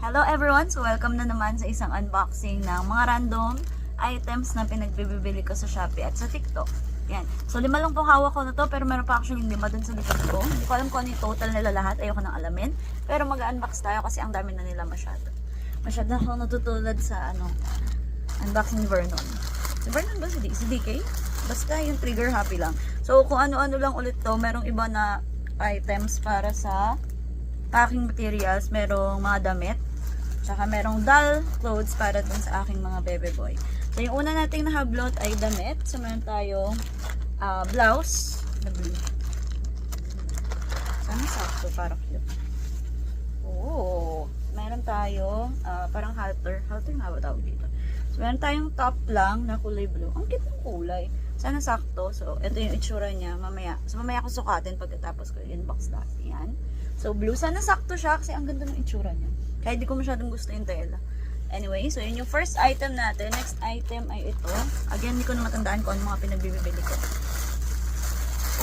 Hello everyone! So welcome na naman sa isang unboxing ng mga random items na pinagbibili ko sa Shopee at sa TikTok. Yan. So 5 lang pong hawak ko na to, pero meron pa actually 5 dun sa likod ko. Hindi ko alam kung ano yung total nila lahat. Ayoko nang alamin. Pero mag-unbox tayo kasi ang dami na nila masyado. Masyado na akong natutulad sa unboxing ni Vernon. Si Vernon ba? Si DK? Basta yung trigger happy lang. So kung ano-ano lang ulit to, merong iba na items para sa packing materials. Merong mga damit. Tsaka merong doll clothes para dun sa aking mga bebe boy. So yung una nating nahablot ay damit. So meron tayong blouse na blue. Sana sakto para cute. Oh, meron tayong parang halter. Halter nga ba tawag dito? So meron tayong top lang na kulay blue. Ang cute ng kulay. Sana sakto. So ito yung itsura niya mamaya. So mamaya ko sukatin pagkatapos ko i-unbox lahat. Yan. So blue. Sana sakto siya kasi ang ganda ng itsura niya. Kahit di ko masyadong gusto yung tela. Anyway, so yun yung first item natin. Next item ay ito. Again, hindi ko na matandaan kung ano mga pinagbibili ko.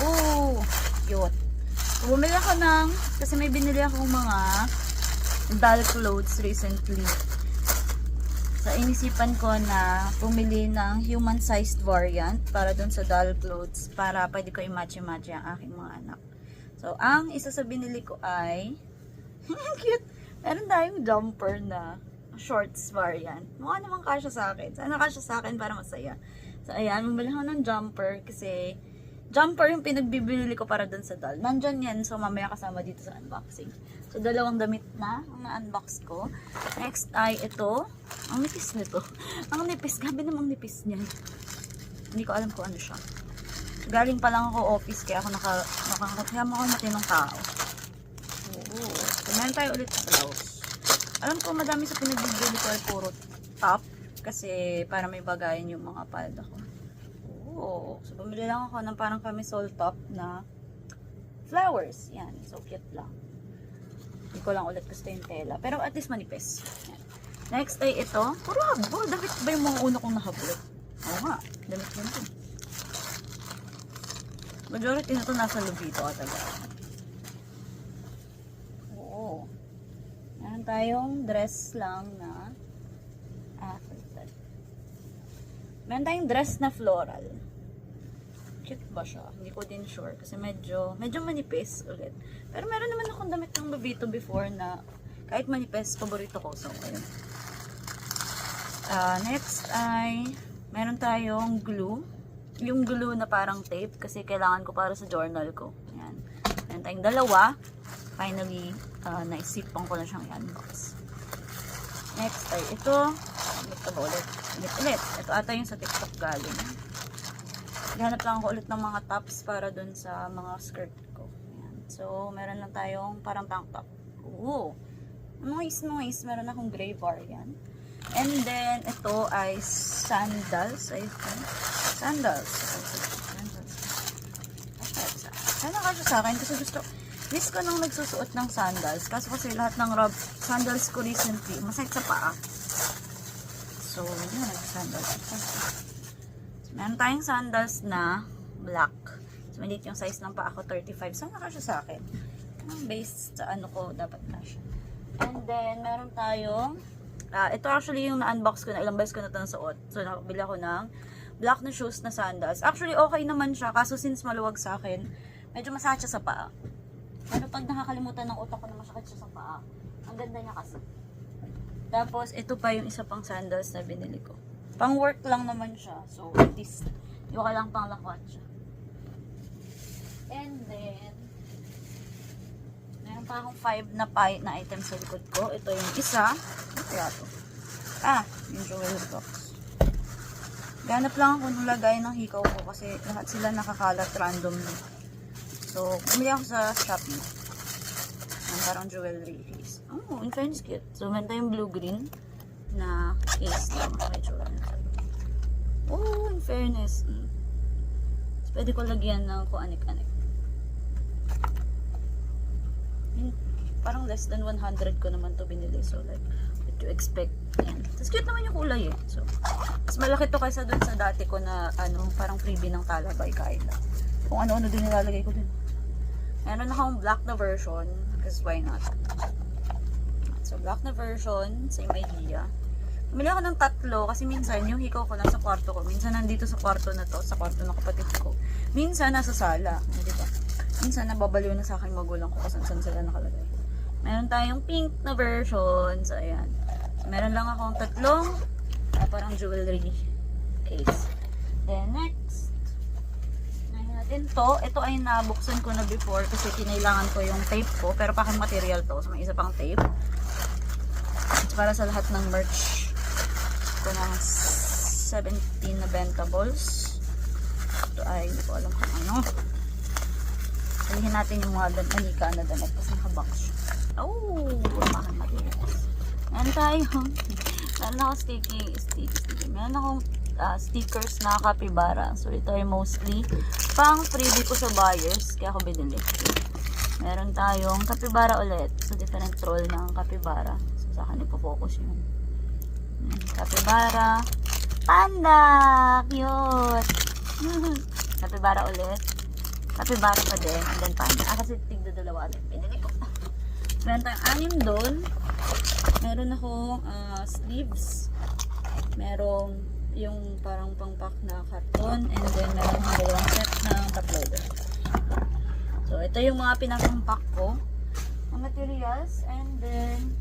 Oh, cute. So, bumili ako kasi may binili akong mga doll clothes recently. So, inisipan ko na pumili ng human-sized variant para dun sa doll clothes para pwede ko i-match-match ang aking mga anak. So, ang isa sa binili ko ay cute. Meron tayong jumper na shorts variant. Mukha naman kasya sa akin. Sana kasya sa akin para masaya. So, ayan. Bumili ako ng jumper kasi jumper yung pinagbibili ko para dun sa doll. Nandyan yan. So, mamaya kasama dito sa unboxing. So, 2 damit na ang na-unbox ko. Next ay ito. Ang nipis nito. Ang nipis. Gabi namang nipis niya. Hindi ko alam kung ano siya. Galing pa lang ako office kaya ako kaya mo ako matinong tao. Oo. So, meron tayo ulit sa blouse. Alam ko madami sa pinagbibili ko ay puro top. Kasi para may bagayan yung mga palda ko. Oo. So, bumili lang ako ng parang camisole top na flowers. Yan. So, cute lang. Hindi ko lang ulit gusto yung tela. Pero at least manipis. Yan. Next ay ito. Puro habo. Damit ba yung mga una kong nahabot? Oo nga. Damit yun ito. Majority na ito nasa Lubito talaga. Oo. Meron tayong dress lang na meron tayong dress na floral. Cute ba siya? Hindi ko din sure kasi medyo manipis ulit. Pero meron naman akong damit ng Lubito before na kahit manipis, paborito ko. So, ayun. Next ay meron tayong glue. Yung glue na parang tape kasi kailangan ko para sa journal ko. Ayan. Meron tayong dalawa. Finally, naisipan ko na siyang i-unbox. Next ay ito. Ito ba ulit? Ulit. Ito ata yung sa TikTok galing. Hanap lang ako ulit ng mga tops para dun sa mga skirt ko. Ayan. So, meron lang tayong parang tank top. Oo. Noise. Meron akong gray variant. And then, ito ay sandals. I think. Sandals. Sana kasi sa akin kasi miss ko nung nagsusuot ng sandals. Kasi lahat ng sandals ko recently, masakit sa paa. So, yun, nag-sandals. So, meron tayong sandals na black. So, maliit yung size ng paa ko, 35. Sana kasi sa akin. Based sa ano ko, dapat na siya. And then, meron tayong ito actually yung na-unbox ko na ilang beses ko na ito nasuot. So, nakabili ako ng black na shoes na sandals. Actually, okay naman siya. Kaso since maluwag sa akin, medyo masakit siya sa paa. Pero pag nakakalimutan ng utak ko na masakit siya sa paa, ang ganda niya kasi. Tapos, ito pa yung isa pang sandals na binili ko. Pang work lang naman siya. So, at least, yung ka lang pang lakwat siya. And then, meron pa akong 5 na items sa likod ko. Ito yung isa. Ano kaya ito? Yung jewelry box. Ganap lang ako nung lagay ng hikaw ko kasi lahat sila nakakalat randomly. So, bumili ako sa Shopee. Parang jewelry case. Oh, in fairness cute. So, meron tayong blue-green na case lang. Medyo oh, in fairness. So, pwede ko lagyan ng kung anik-anik. Parang less than 100 ko naman to binili. So, like, what you expect. Ayan. Tapos, cute naman yung kulay eh. So, mas malaki to kaysa dun sa dati ko na, parang freebie ng Talabay Kaila. Kung ano-ano din nilalagay ko din. Meron akong black na version. Because why not? So, black na version. Same idea. Bumili ako ng 3 kasi minsan yung hikaw ko nasa kwarto ko. Minsan nandito sa kwarto na to, sa kwarto ng kapatid ko. Minsan nasa sala. Di ba? Minsan nababaliw na sa akin magulang ko kung saan sila nakalagay. Meron tayong pink na version. So, ayan. So, meron lang akong 3 parang jewelry case. Then, next. Natin to. Ito ay nabuksan ko na before kasi kinailangan ko yung tape ko. Pero pakang material to. So, may isa pang tape. It's para sa lahat ng merch. Ito ng 17 na bentables. Ito ay, hindi ko alam kung ano. Salihin natin yung mga manika na damit kasi nakabox siya. Oh, pumahan matigas. Meron tayo. Meron ako sticky. Meron akong stickers na capybara. So, ito ay mostly pang freebie ko sa buyers. Kaya ako binili. Meron tayong capybara ulit. So, different troll ng capybara. So, sa akin ipo-focus yun. Capybara. Panda! Cute! Capybara ulit. Capybara pa din. And then panda. Kasi tigda dalawa ulit. Pinili ko. Meron tayong 6 doon. Meron akong sleeves. Merong yung parang pang-pack na karton. And then meron akong dalawang set ng top loader. So, ito yung mga pinapang-pack ko. Ang materials. And then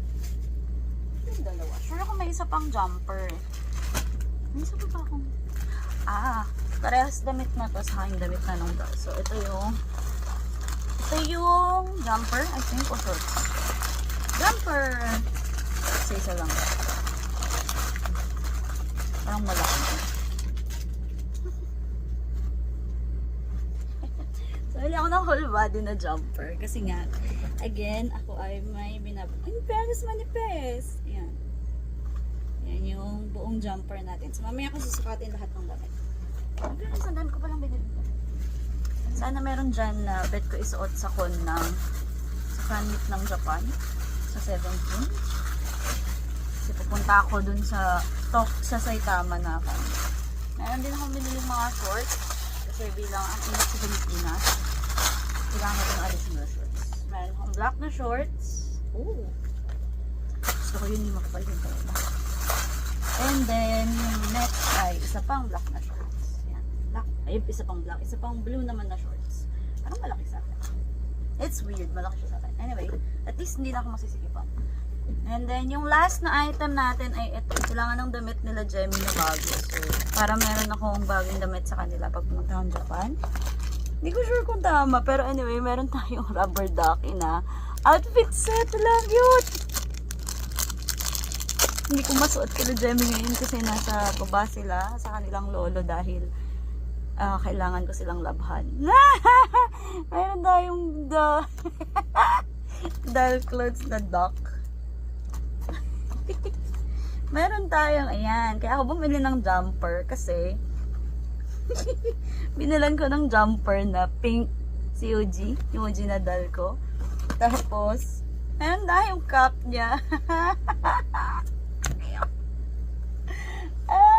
yung dalawa. Sure ako may isa pang jumper. May isa pa akong parehas damit na to sa aking damit na nung dal. So, ito yung jumper, I think, o shorts. Jumper! Isa lang. Parang malaki. So, huli ako ng whole body na jumper. Kasi nga, again, ako ay may manifest. Ayan. Yan yung buong jumper natin. So, mamaya ko susukatin lahat ng damit. Pero sandaan ko palang binili. Sana meron dyan na bet ko isuot sa con ng fan meet ng Japan sa 17. Kasi pupunta ako dun sa Saitama na ako. Meron din akong binili mga shorts. Kasi bilang ang init sa Pilipinas, kailangan natin additional shorts. Meron akong black na shorts. Ooh. Gusto ko yun yung makapal yung talaga. And then, yung next ay isa pang black na shorts. Yan. Black. Ay, isa pang black. Isa pang blue naman na shorts. Parang malaki sa akin. It's weird. Malaki siya sa akin. Anyway, at least hindi na ako masisikipan. And then, yung last na item natin ay ito. Kailangan ng damit nila Jemmy na bago. So, para meron akong bagong damit sa kanila pag pumunta akong Japan. Hindi ko sure kung tama. Pero anyway, meron tayong rubber ducky na outfit set. Lang cute! Hindi ko masuot kila Jemmy ngayon kasi nasa baba sila sa kanilang lolo dahil kailangan ko silang labhan. Meron tayong doll clothes na duck. Meron tayong, ayan, kaya ako bumili ng jumper kasi binilan ko ng jumper na pink COG, yung OG na doll ko. Tapos, meron tayong cap niya.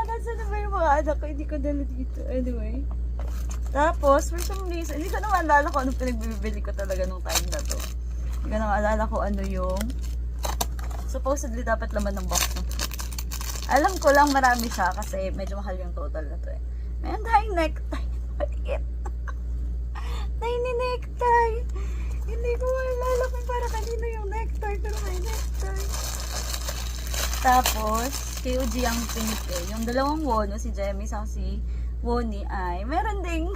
Nasaan na ba yung mga anak ko? Hindi ko dala dito. Anyway. Tapos, for some reason, hindi ko na maalala ko anong pinagbibili ko talaga nung time na to. Hindi ko na maalala ko ano yung supposedly dapat laman ng box na to. Alam ko lang marami siya kasi medyo mahal yung total na to eh. Meron tayong necktie. Maliit. Tiny necktie. Hindi ko maalala kung para kanino yung necktie pero may necktie. Tapos, KOG ang pink eh. Yung dalawang Wono, si Jemmy sa si Woni ay meron ding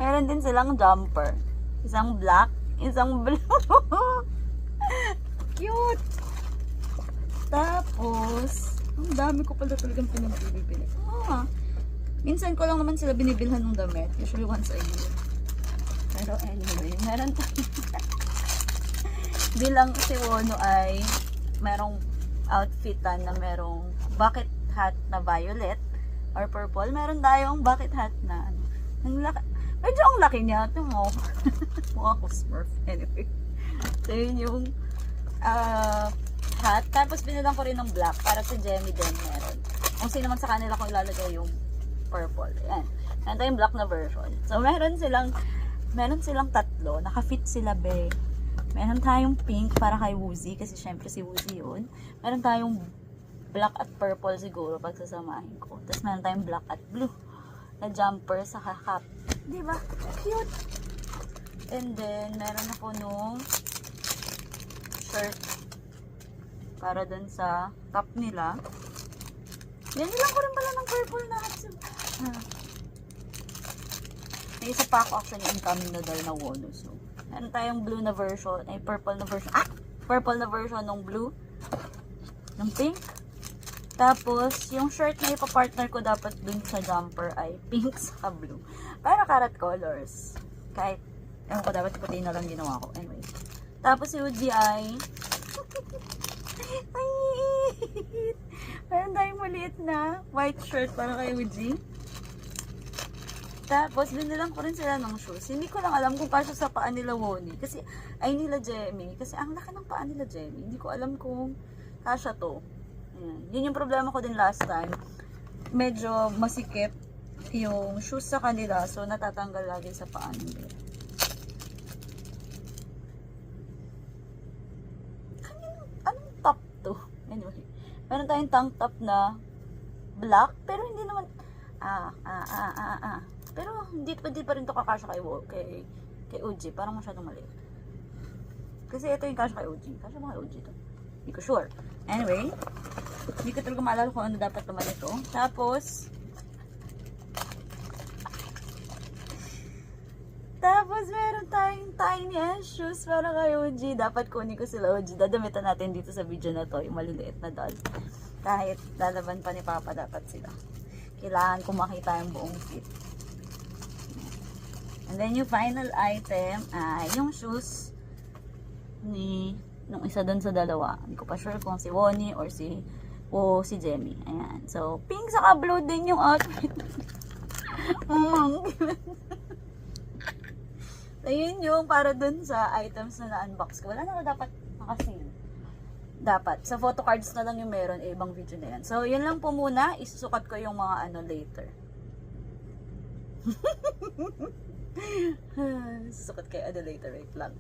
meron din silang jumper. Isang black, isang blue. Cute! Tapos, ang dami ko pala talagang pinagbibili. Minsan ko lang naman sila binibilhan ng damit. Usually once a year. Pero anyway, meron tayo. Bilang si Wono ay merong outfitan na merong bucket hat na violet or purple. Meron tayong bucket hat na medyo ang laki niya. Ito mo. Mukha ko Smurf. Anyway. So yun yung hat. Tapos binilang ko rin ng black para sa Jemmy din meron. Kung sino man sa kanila ko ilalagay yung purple. Ayan. Meron tayong black na version. So meron silang 3. Naka-fit sila be. Meron tayong pink para kay Woozy, kasi syempre si Woozy yun. Meron tayong black at purple siguro pagsasamahin ko. Tapos meron tayong black at blue na jumper sa cap. Diba? Cute! And then, meron ako nung shirt para dun sa top nila. Yan ko rin pala ng purple na hat. May isa pa ako actually incoming na dahil na wono. So, meron tayong blue na version, ay purple na version. Purple na version ng blue. Ng pink. Tapos, yung shirt na ipapartner ko dapat dun sa jumper ay pink sa blue. Para karat colors. Kahit, ewan ko, dapat puti na lang ginawa ko. Anyway. Tapos, si Uji ay ay, meron tayong maliit na white shirt para kay Uji. Tapos, binilang ko rin sila ng shoes. Hindi ko lang alam kung kasya sa paa nila Woni. Kasi, ay nila Jemmy. Kasi, ang laki ng paa nila Jemmy. Hindi ko alam kung kasya to. Ayan. Yun yung problema ko din last time. Medyo masikip yung shoes sa kanila. So, natatanggal lagi sa paa nila. Anong top to? Anyway. Meron tayong tank top na black. Pero, hindi naman... Pero hindi pa rin to kakasya kay Uji. Parang masyadong maliit. Kasi ito yung kasya kay Uji. Kasya ba kay Uji to? Hindi ko sure. Anyway, hindi ko talaga maalala kung ano dapat naman ito. Tapos meron tayong tiny ass shoes para kay Uji. Dapat kunin ko sila Uji. Dadamitan natin dito sa video na to. Yung maliliit na doll. Kahit lalaban pa ni Papa dapat sila. Kailangan ko makita yung buong fit. And then yung final item ay yung shoes nung isa dun sa dalawa. Hindi ko pa sure kung si Woni or si Jemmy. Ayan. So, pink saka blue din yung outfit. Ayun yung para dun sa items na na-unbox ko. Wala na dapat nakasil. Dapat. Sa photo cards na lang yung meron. Ibang video na yan. So, yun lang po muna. Isusukat ko yung mga ano later. Susukat kayo ano later. Wait lang.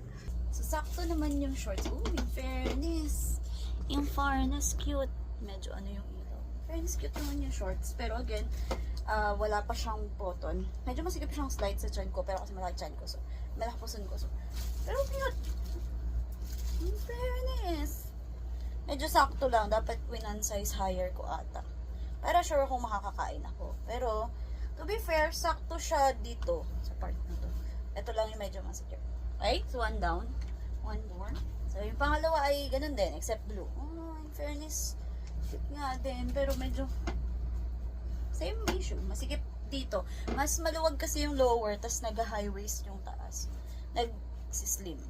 So, sakto naman yung shorts. Oh, in fairness. In fairness, cute. Medyo ano yung ilaw. Fairness, cute naman yung shorts. Pero again, wala pa siyang button. Medyo masikip siyang slide sa chan ko. Pero kasi malaki chan ko. So, malaki puson ko. So, pero cute. In fairness. Medyo sakto lang. Dapat winan size higher ko ata. Para sure kung makakakain ako. Pero, to be fair, sakto siya dito. Sa part na to. Ito lang yung medyo masikip. Okay? So, one down. One more. So, yung pangalawa ay ganun din, except blue. Oh, in fairness, cute nga din. Pero medyo, same issue. Masikip dito. Mas maluwag kasi yung lower, tas nag-high waist yung taas. Nag-slim.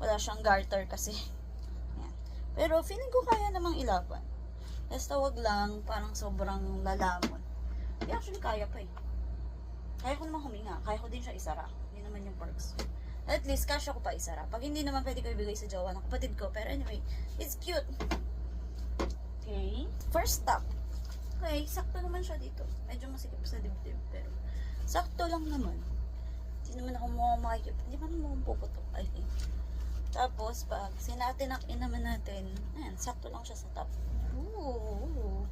Wala siyang garter kasi. Yan. Pero, feeling ko kaya namang ilaban. Basta wag lang, parang sobrang lalamon. Actually, kaya pa eh. Kaya ko naman huminga. Kaya ko din siya isara. Yun naman yung perks. At least, kasya ko pa isara. Pag hindi naman pwede ko ibigay sa jowa ng kapatid ko. Pero anyway, it's cute. Okay. First top. Okay, sakto naman siya dito. Medyo masikip sa dibdib. Pero, sakto lang naman. Hindi naman ako makikip. Hindi man naman puputok, I think. Tapos, pag sinatinak-in naman natin, ayan, sakto lang siya sa top. Ooh.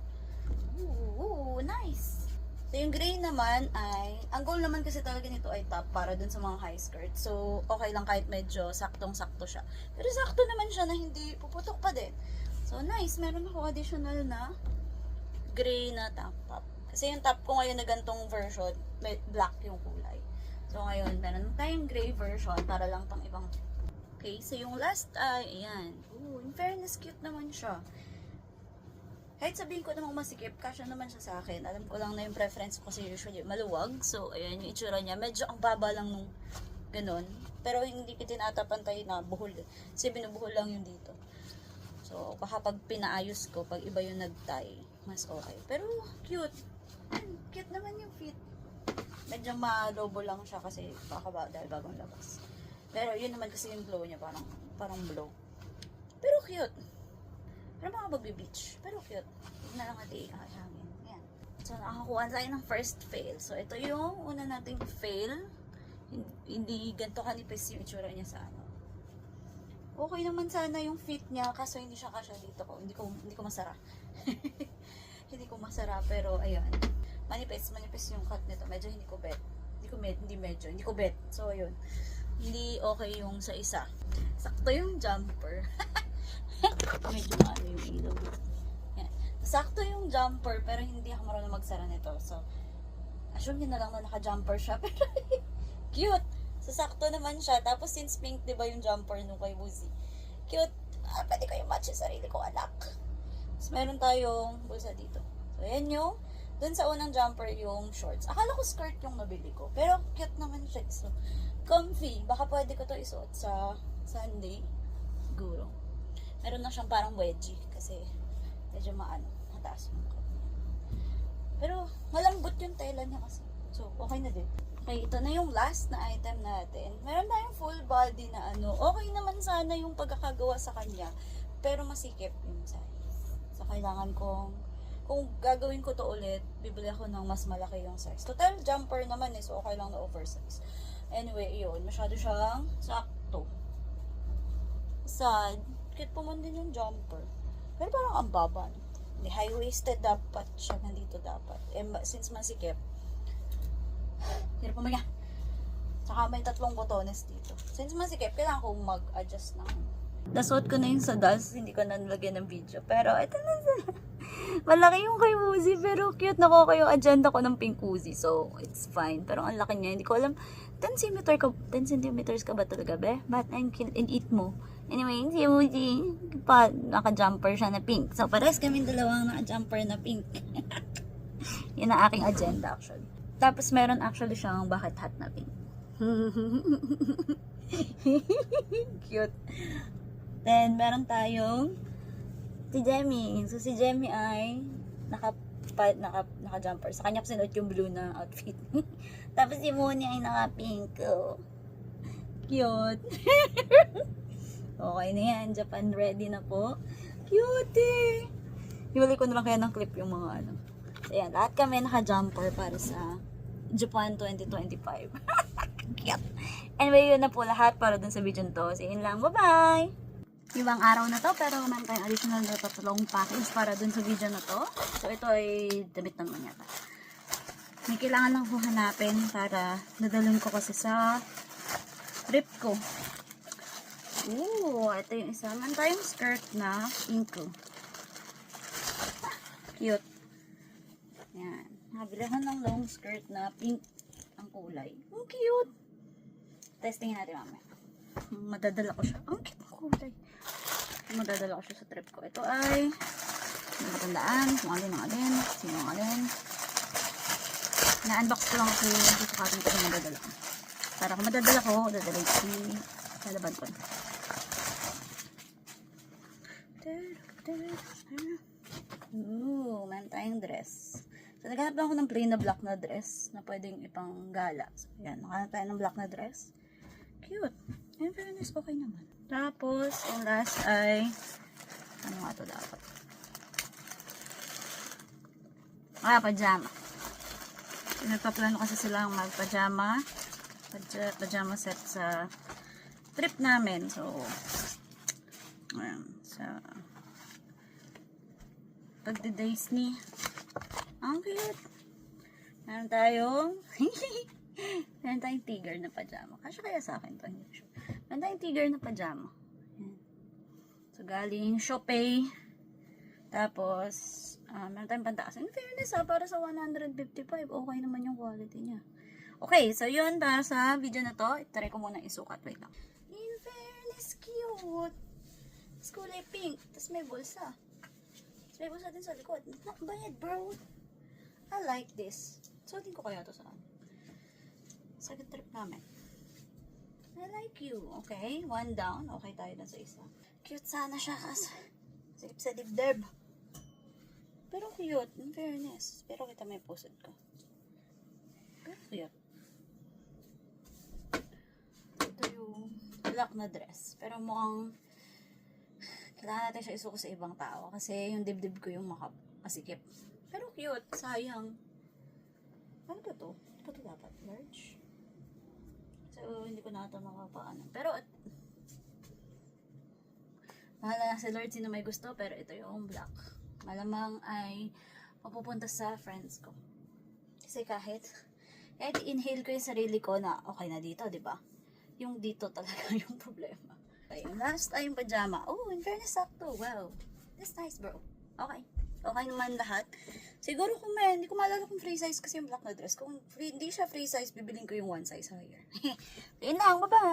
Ooh, nice. So, yung gray naman ay, ang goal naman kasi talaga nito ay top para dun sa mga high skirt. So, okay lang kahit medyo saktong-sakto siya. Pero sakto naman siya na hindi puputok pa din. So, nice. Meron ako additional na gray na tank top. Kasi yung top ko ngayon na gantong version, black yung kulay. So, ngayon, meron tayong gray version para lang pang ibang. Okay, so yung last ay, ayan. Ooh, in fairness, cute naman siya. Kahit sabihin ko namang masikip, kasya naman siya sa akin. Alam ko lang na yung preference ko kasi usually maluwag. So, ayan yung itsura niya. Medyo ang baba lang nung ganun. Pero hindi ko tinatapantay na buhol. Kasi binubuhol lang yung dito. So, baka pag pinaayos ko, pag iba yung nag-tie, mas okay. Pero, cute. Cute naman yung fit. Medyo malobo lang siya kasi baka dahil bagong labas. Pero, yun naman kasi yung glow niya. Parang blow. Pero, cute. Pero mga magbe-beach. Pero cute. Huwag na lang natin hangin. Yan. So, nakakuha tayo ng first fail. So, ito yung una nating fail. Hindi ganito kanipis yung itsura niya sa ano. Okay naman sana yung fit niya, kaso hindi siya kasya dito ko. Hindi ko masara. Hindi ko masara, pero ayun. Manipis yung cut nito. Medyo hindi ko bet. Hindi ko bet. So ayun. Hindi okay yung sa isa. Sakto yung jumper. Medyo ano yung ilaw. Yan. Sakto yung jumper, pero hindi ako marunong magsara nito. So, assume nyo na lang na naka-jumper siya. Pero cute. Sasakto naman siya. Tapos since pink, di ba yung jumper nung kay Woozy? Cute. Pwede ko yung match yung sarili ko, anak. Tapos meron tayong bulsa dito. So, yan yung, dun sa unang jumper yung shorts. Akala ko skirt yung nabili ko. Pero cute naman siya. So, comfy. Baka pwede ko to isuot sa Sunday. Siguro. Meron na siyang parang wedgie. Kasi, medyo mataas yung cut niya. Pero, malambot yung tela niya kasi. So, okay na din. Okay, ito na yung last na item natin. Meron tayong full body na okay naman sana yung pagkakagawa sa kanya, pero masikip yung size. So, kailangan kung gagawin ko to ulit, bibili ako ng mas malaki yung size. Total jumper naman so okay lang na oversize. Anyway, yun. Masyado siyang sakto. Sad. Cute po man din yung jumper. Pero parang ang baba. Hindi, high-waisted dapat siya. Nandito dapat. Since masikip, hirap pumaga. Tsaka may 3 botones dito. Since masikip, kailangan kong mag-adjust ng... Nasot ko na yung sadas, hindi ko na nalagyan ng video. Pero, ito na sila. Malaki yung kay Woozy, pero cute na ko yung agenda ko ng pink Woozy. So, it's fine. Pero ang laki niya, hindi ko alam, 10 centimeters ka ba talaga, be? But I'm kill and eat mo. Anyway, si Woozy, naka-jumper siya na pink. So, pares kami dalawang naka-jumper na pink. Yan ang aking agenda, actually. Tapos, meron actually siyang bucket hat na pink. Cute. Then, meron tayong si Jemmy. So, si Jemmy ay naka-jumper. Sa kanya ko sinuot yung blue na outfit. Tapos, si Moni ay naka-pink. Oh. Cute. Okay na yan. Japan ready na po. Cute eh. Hiwalay ko na lang kaya ng clip yung mga So, yan. Lahat kami naka-jumper para sa Japan 2025. Cute. Anyway, yun na po lahat para dun sa video nito. So, yun lang. Bye-bye! Ibang araw na to, pero meron tayong additional na 3 package para dun sa video na to. So, ito ay damit naman yata. May kailangan lang ko hanapin para nadalhin ko kasi sa trip ko. Ooh, ito yung isa. Meron tayong skirt na pink. Cute. Yan. Nabili ako ng long skirt na pink ang kulay. Ang cute. Testingin natin mamaya. Madadala ko siya. Ang cute ang kulay. Madadala ko siya sa trip ko. Ito ay hindi matandaan. Kung alin. Sino ang alin. Na-unbox ko lang kasi dito sa atin ko yung madadala ko. Para kung madadala ko, dadala ko sa laban ko. Ooh, meron tayong dress. So, naghanap lang ako ng plain na black na dress na pwedeng ipang gala. So, yan. Nakahanap tayo ng black na dress. Cute. In fairness, okay naman. Tapos, yung last ay ano nga ito dapat? Pajama. Nagpaplano kasi silang mag-pajama. Pajama set sa trip namin. So, ayan. Sa pagdi-days ni ang cute. Meron tayong tiger na pajama. Kasya kaya sa akin to. Meron tayong tiger na pajama. Ayan. So, galing Shopee. Tapos, meron tayong pantaas. In fairness para sa 155, okay naman yung quality niya. Okay, so yun para sa video na to. Try ko muna isukat. Wait lang. In fairness, cute. Tapos kulay pink. Tapos may bulsa. Tapos may bulsa din sa likod. Not bad, bro. I like this. Suotin ko kaya to saan? Sa trip namin. I like you. Okay, 1 down. Okay tayo na sa isa. Cute sana siya kasi. Sikip sa dibdib. Pero cute, in fairness. Pero kita may pusod ko. Pero cute. Ito yung black na dress. Pero mukhang kailangan natin siya isuko sa ibang tao. Kasi yung dibdib ko yung makasikip. Pero cute. Sayang. Ano ba to? Ano ba to dapat? Large? So, hindi ko na ito makapaano. Pero, Bahala na si Lord sino may gusto, pero ito yung black. Malamang ay mapupunta sa friends ko. Kasi kahit inhale ko yung sarili ko na okay na dito, di ba? Yung dito talaga yung problema. Okay, yung last ay yung pajama. Oh, in fairness, sakto. Wow. That's nice, bro. Okay. Okay naman lahat. Siguro kung hindi ko maalala kung free size kasi yung black na dress. Kung hindi siya free size, bibiling ko yung one size higher. Yun lang, bye-bye!